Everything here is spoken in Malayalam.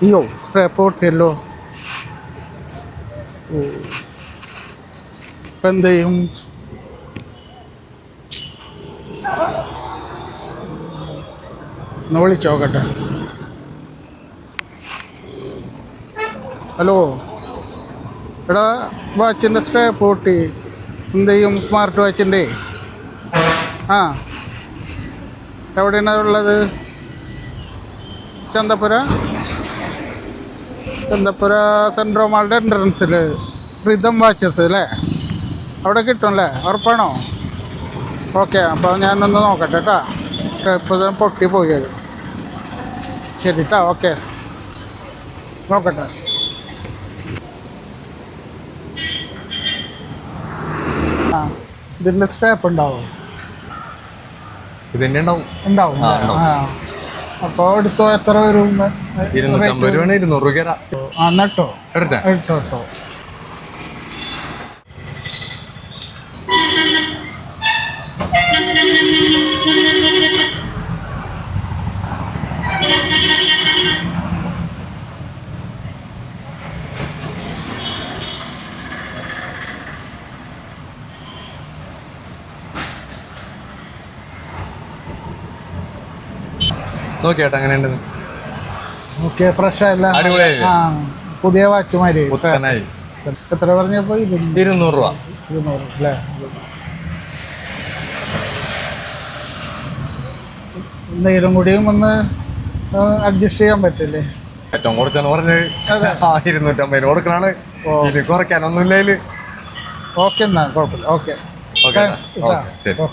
അയ്യോ സ്ക്രാപ്പ് പൊട്ടിയല്ലോ. ഓ ഇപ്പം എന്ത് ചെയ്യും? ഒന്ന് വിളിച്ചോക്കട്ടെ. ഹലോ എടാ, വാച്ചിൻ്റെ സ്ക്രാപ്പ് പൊട്ടി. എന്ത് ചെയ്യും? സ്മാർട്ട് വാച്ചിൻ്റെ. ആ എവിടെയാണ് ഉള്ളത്? ചന്തപ്പുര സെൻട്രോ മാളുടെ എൻട്രൻസിൽ റിതം വാച്ചസ് അല്ലേ? അവിടെ കിട്ടും അല്ലേ? ഉറപ്പാണോ? ഓക്കെ, അപ്പോൾ ഞാനൊന്ന് നോക്കട്ടെ കേട്ടോ. സ്ക്രാപ്പ് പൊട്ടി പോയി അത്. ശരി കേട്ടോ, ഓക്കെ നോക്കട്ടെ. ആ ഇതിൻ്റെ സ്ക്രാപ്പ് ഉണ്ടാവും. ഇതിന്റെ ഉണ്ടാവും. ആ അപ്പോൾ എടുത്തോ. എത്ര വരും? 250 രൂപ. 200 രൂപ. ആ നട്ടോ എടുത്തോ. എടുത്തോ. നോക്കിയേട്ടാ എങ്ങനെയുണ്ട്? ഓക്കെ, ഫ്രഷ് അല്ല? അടിപൊളിയായി. ആ പുതിയ വാച്ച് മാതിരി. പുത്തനായി. എത്ര പറഞ്ഞപ്പോൾ? 200 രൂപ. 200 അല്ലേ? എന്തെങ്കിലും കൂടിയും ഒന്ന് അഡ്ജസ്റ്റ് ചെയ്യാൻ പറ്റില്ലേ? ഏറ്റവും കുറച്ചാണ് പറഞ്ഞത്. 250 കൊടുക്കണാണ്. കുറയ്ക്കാനൊന്നുമില്ല. ഓക്കെ, എന്നാ കുഴപ്പമില്ല. ഓക്കെ, ഓക്കെ ശരി.